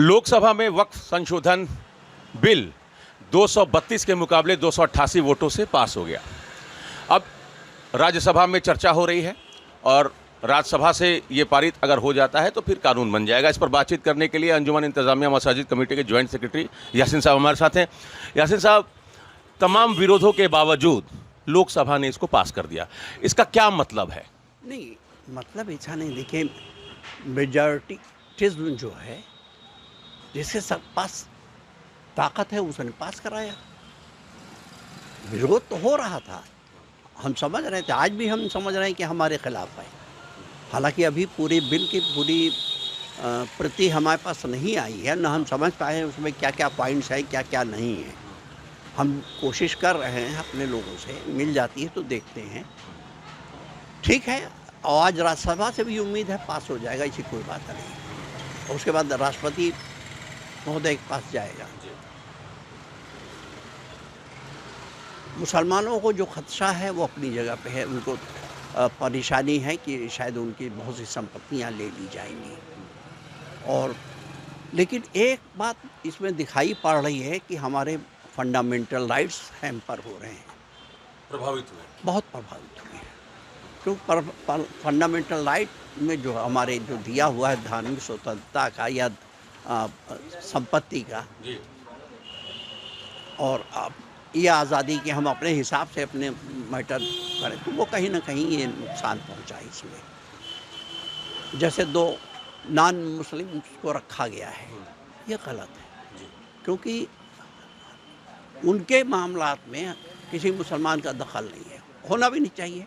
लोकसभा में वक्फ संशोधन बिल 232 के मुकाबले 288 वोटों से पास हो गया। अब राज्यसभा में चर्चा हो रही है और राज्यसभा से ये पारित अगर हो जाता है तो फिर कानून बन जाएगा। इस पर बातचीत करने के लिए अंजुमन इंतजामिया मसाजिद कमेटी के ज्वाइंट सेक्रेटरी यासीन साहब हमारे साथ हैं। यासीन साहब, तमाम विरोधों के बावजूद लोकसभा ने इसको पास कर दिया, इसका क्या मतलब है? नहीं, मतलब ऐसा नहीं। देखिए, मेजॉरिटीज़म जो है, जिसके सब पास ताकत है उसने पास कराया। विरोध तो हो रहा था, हम समझ रहे थे, आज भी हम समझ रहे हैं कि हमारे खिलाफ है। हालांकि अभी पूरे बिल की पूरी प्रति हमारे पास नहीं आई है, न हम समझ पाए हैं उसमें क्या क्या पॉइंट्स हैं, क्या क्या नहीं है। हम कोशिश कर रहे हैं अपने लोगों से, मिल जाती है तो देखते हैं। ठीक है, और आज राज्यसभा से भी उम्मीद है पास हो जाएगा, ऐसी कोई बात नहीं। और उसके बाद राष्ट्रपति महोदय के पास जाएगा। मुसलमानों को जो खदशा है वो अपनी जगह पे है। उनको परेशानी है कि शायद उनकी बहुत सी संपत्तियां ले ली जाएंगी। और लेकिन एक बात इसमें दिखाई पड़ रही है कि हमारे फंडामेंटल राइट्स हैम्पर हो रहे हैं, प्रभावित हुए, बहुत प्रभावित हुए हैं। क्योंकि फंडामेंटल राइट में जो हमारे जो दिया हुआ है धार्मिक स्वतंत्रता का या संपत्ति का और ये आज़ादी कि हम अपने हिसाब से अपने मैटर करें, तो वो कहीं ना कहीं ये नुकसान पहुंचा इसमें। जैसे दो नॉन मुस्लिम को रखा गया है, ये गलत है, क्योंकि उनके मामलात में किसी मुसलमान का दखल नहीं है, होना भी नहीं चाहिए।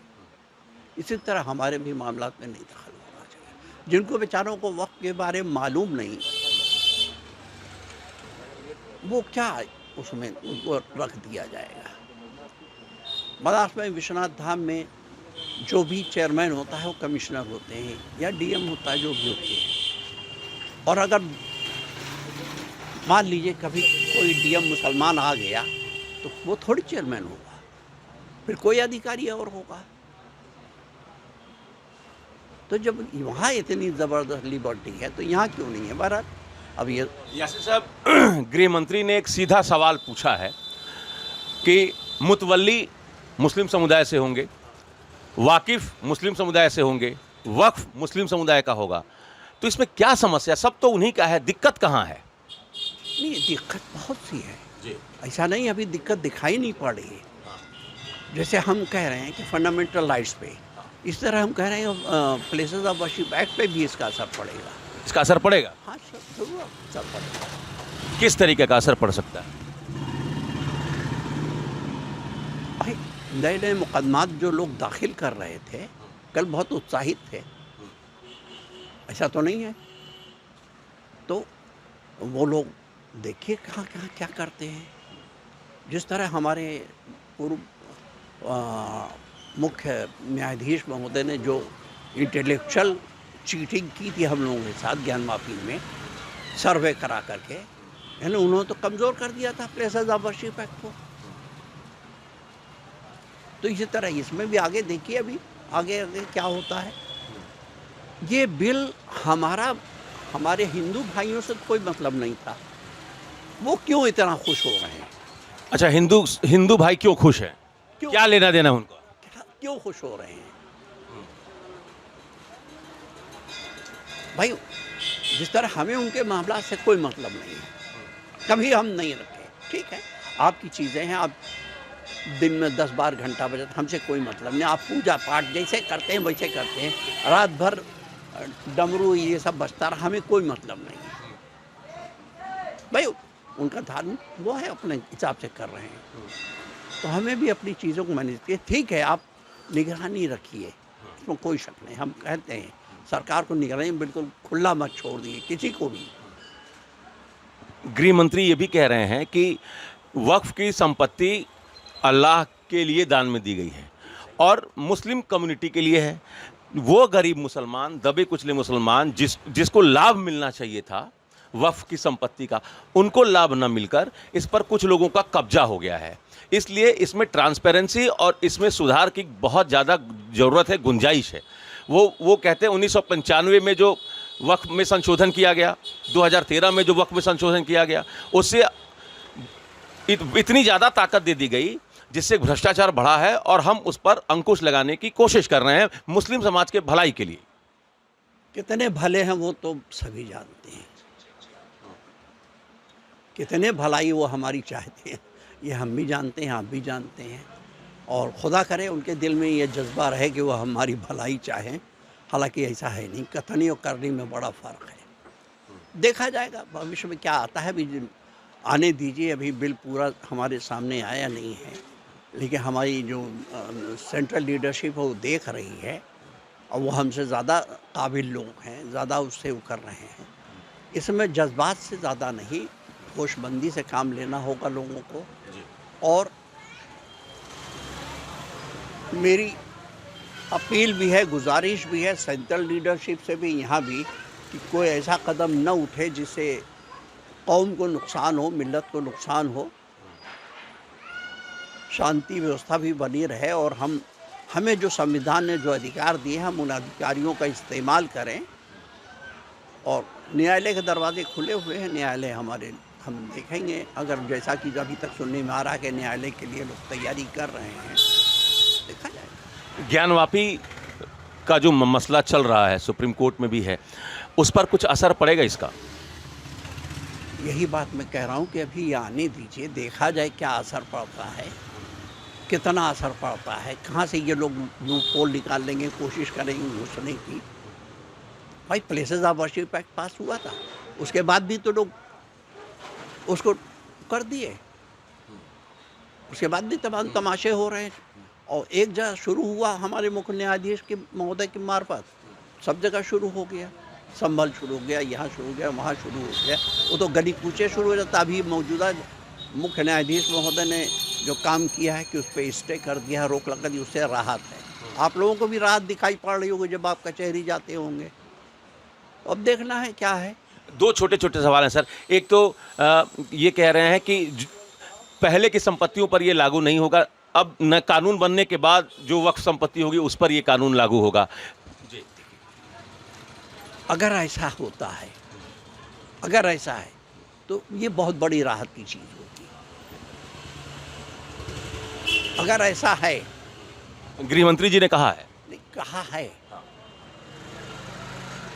इसी तरह हमारे भी मामलात में नहीं दखल होना चाहिए। जिनको बेचारों को वक्त के बारे में मालूम नहीं, वो क्या उसमें उनको रख दिया जाएगा। महाराष्ट्र में विश्वनाथ धाम में जो भी चेयरमैन होता है वो कमिश्नर होते हैं या डीएम होता है, जो भी होते हैं। और अगर मान लीजिए कभी कोई डीएम मुसलमान आ गया तो वो थोड़ी चेयरमैन होगा, फिर कोई अधिकारी और होगा। तो जब वहाँ इतनी ज़बरदस्त लिबर्टी है तो यहाँ क्यों नहीं है? भारत अब ये यासीन साहब, गृह मंत्री ने एक सीधा सवाल पूछा है कि मुतवल्ली मुस्लिम समुदाय से होंगे, वाकिफ मुस्लिम समुदाय से होंगे, वक्फ मुस्लिम समुदाय का होगा, तो इसमें क्या समस्या? सब तो उन्हीं का है, दिक्कत कहाँ है? नहीं, दिक्कत बहुत सी है जी। ऐसा नहीं अभी दिक्कत दिखाई नहीं पड़ रही है। जैसे हम कह रहे हैं कि फंडामेंटल राइट्स पे, इस तरह हम कह रहे हैं प्लेसेस ऑफ वर्शिप एक्ट पे भी इसका असर पड़ेगा। इसका असर पड़ेगा? हाँ, जरूर असर पड़ेगा। किस तरीके का असर पड़ सकता है? भाई, नए नए मुकदमात जो लोग दाखिल कर रहे थे कल बहुत उत्साहित थे, ऐसा तो नहीं है? तो वो लोग देखिए कहाँ कहाँ क्या करते हैं। जिस तरह हमारे पूर्व मुख्य न्यायाधीश महोदय ने जो इंटेलेक्चुअल चीटिंग की थी हम लोगों के साथ ज्ञान माफी में सर्वे करा करके, यानी उन्होंने तो कमज़ोर कर दिया था प्लेसेस ऑफ वर्शिप एक्ट को। तो इसी तरह इसमें भी आगे देखिए, अभी आगे आगे क्या होता है। ये बिल हमारे हिंदू भाइयों से कोई मतलब नहीं था, वो क्यों इतना खुश हो रहे हैं? अच्छा, हिंदू भाई क्यों खुश हैं? क्या लेना देना उनको? क्यों खुश हो रहे हैं भाई? जिस तरह हमें उनके मामला से कोई मतलब नहीं है, कभी हम नहीं रखे। ठीक है, आपकी चीज़ें हैं, आप दिन में 10 बार घंटा बजट, हमसे कोई मतलब नहीं। आप पूजा पाठ जैसे करते हैं वैसे करते हैं, रात भर डमरू ये सब बजता रहा, हमें कोई मतलब नहीं है भाई। उनका धार्मिक वो है, अपने हिसाब से कर रहे हैं, तो हमें भी अपनी चीज़ों को मैनेज किए। ठीक है, आप निगरानी रखिए, इसमें कोई शक नहीं। हम कहते हैं सरकार को निगरानी बिल्कुल खुला मत छोड़ दिए किसी को भी। गृह मंत्री ये भी कह रहे हैं कि वक्फ की संपत्ति अल्लाह के लिए दान में दी गई है और मुस्लिम कम्युनिटी के लिए है। वो गरीब मुसलमान, दबे कुचले मुसलमान जिसको लाभ मिलना चाहिए था वक्फ की संपत्ति का, उनको लाभ न मिलकर इस पर कुछ लोगों का कब्जा हो गया है। इसलिए इसमें ट्रांसपेरेंसी और इसमें सुधार की बहुत ज़्यादा ज़रूरत है, गुंजाइश है। वो कहते हैं 1995 में जो वक्फ में संशोधन किया गया, 2013 में जो वक्फ में संशोधन किया गया, उससे इतनी ज़्यादा ताकत दे दी गई जिससे भ्रष्टाचार बढ़ा है और हम उस पर अंकुश लगाने की कोशिश कर रहे हैं मुस्लिम समाज के भलाई के लिए। कितने भले हैं वो तो सभी जानते हैं, कितने भलाई वो हमारी चाहते हैं ये हम भी जानते हैं, आप भी जानते हैं। और खुदा करे उनके दिल में ये जज्बा रहे कि वो हमारी भलाई चाहें, हालांकि ऐसा है नहीं। कथनी और करनी में बड़ा फ़र्क है। देखा जाएगा भविष्य में क्या आता है, भी आने दीजिए। अभी बिल पूरा हमारे सामने आया नहीं है, लेकिन हमारी जो सेंट्रल लीडरशिप है वो देख रही है और वो हमसे ज़्यादा काबिल लोग हैं, ज़्यादा उससे वो कर रहे हैं। इसमें जज्बात से ज़्यादा नहीं, होशमंदी से काम लेना होगा लोगों को। और मेरी अपील भी है, गुजारिश भी है सेंट्रल लीडरशिप से भी, यहाँ भी, कि कोई ऐसा कदम न उठे जिससे कौम को नुकसान हो, मिल्लत को नुकसान हो, शांति व्यवस्था भी बनी रहे। और हमें जो संविधान ने जो अधिकार दिए हैं, हम उन अधिकारियों का इस्तेमाल करें। और न्यायालय के दरवाजे खुले हुए हैं, न्यायालय हमारे, हम देखेंगे। अगर जैसा कि अभी तक सुनने में आ रहा है कि न्यायालय के लिए लोग तैयारी कर रहे हैं, देखा जाएगा। ज्ञानवापी का जो मसला चल रहा है, सुप्रीम कोर्ट में भी है, उस पर कुछ असर पड़ेगा इसका? यही बात मैं कह रहा हूँ कि अभी ये आने दीजिए, देखा जाए क्या असर पड़ता है, कितना असर पड़ता है, कहाँ से ये लोग पोल निकाल लेंगे, कोशिश करेंगे घुसने की। भाई प्लेसेस ऑफ वर्शिप एक्ट पास हुआ था, उसके बाद भी तो लोग उसको कर दिए, उसके बाद भी तमाम तमाशे हो रहे हैं। और एक जगह शुरू हुआ हमारे मुख्य न्यायाधीश के महोदय की मार्फत, सब जगह शुरू हो गया, संभल शुरू हो गया, यहाँ शुरू हो गया, वहाँ शुरू हो गया। वो तो गली कूचे शुरू हो जाता। अभी मौजूदा मुख्य न्यायाधीश महोदय ने जो काम किया है कि उस पर स्टे कर दिया, रोक लगा दी, उससे राहत है। आप लोगों को भी राहत दिखाई पड़ रही होगी जब आप कचहरी जाते होंगे। अब देखना है क्या है। दो छोटे छोटे सवाल हैं सर। एक तो ये कह रहे हैं कि पहले की संपत्तियों पर ये लागू नहीं होगा, अब न कानून बनने के बाद जो वक्फ संपत्ति होगी उस पर ये कानून लागू होगा। अगर ऐसा होता है, अगर ऐसा है तो ये बहुत बड़ी राहत की चीज़ होगी। अगर ऐसा है, गृह मंत्री जी ने कहा है। नहीं कहा है,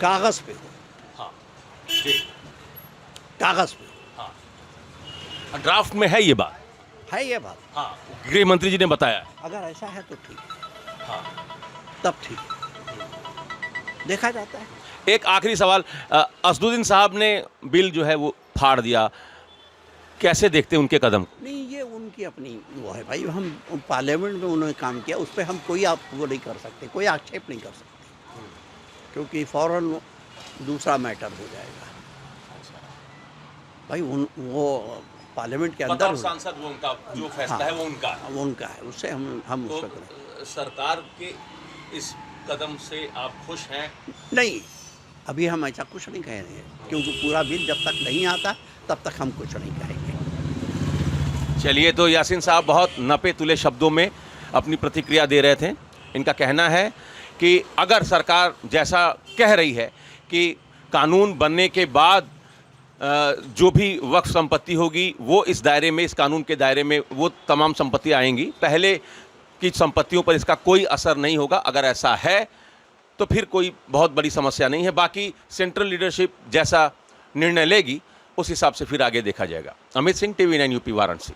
कागज पे हो, हाँ, कागज पे हो, हाँ, ड्राफ्ट में है ये बात, है ये बात। हाँ, गृह मंत्री जी ने बताया। अगर ऐसा है तो ठीक है, हाँ, तब ठीक है, देखा जाता है। एक आखिरी सवाल, असदुद्दीन साहब ने बिल जो है वो फाड़ दिया, कैसे देखते हैं उनके कदम को? नहीं, ये उनकी अपनी वो है भाई। हम पार्लियामेंट में उन्होंने काम किया, उस पर हम कोई आप वो नहीं कर सकते, कोई आक्षेप नहीं कर सकते, क्योंकि फौरन दूसरा मैटर हो जाएगा। भाई वो पार्लियामेंट के अंदर सांसद, वो उनका जो फैसला है वो उनका है, उससे हम तो उस पर सरकार के इस कदम से आप खुश हैं? नहीं, अभी हम ऐसा कुछ नहीं कह रहे हैं, क्योंकि पूरा बिल जब तक नहीं आता तब तक हम कुछ नहीं कहेंगे। चलिए, तो यासीन साहब बहुत नपे तुले शब्दों में अपनी प्रतिक्रिया दे रहे थे। इनका कहना है कि अगर सरकार जैसा कह रही है कि कानून बनने के बाद जो भी वक्फ संपत्ति होगी वो इस दायरे में, इस कानून के दायरे में वो तमाम संपत्ति आएंगी, पहले की संपत्तियों पर इसका कोई असर नहीं होगा। अगर ऐसा है तो फिर कोई बहुत बड़ी समस्या नहीं है। बाकी सेंट्रल लीडरशिप जैसा निर्णय लेगी उस हिसाब से फिर आगे देखा जाएगा। Amit Singh, TV9 UP, Varanasi.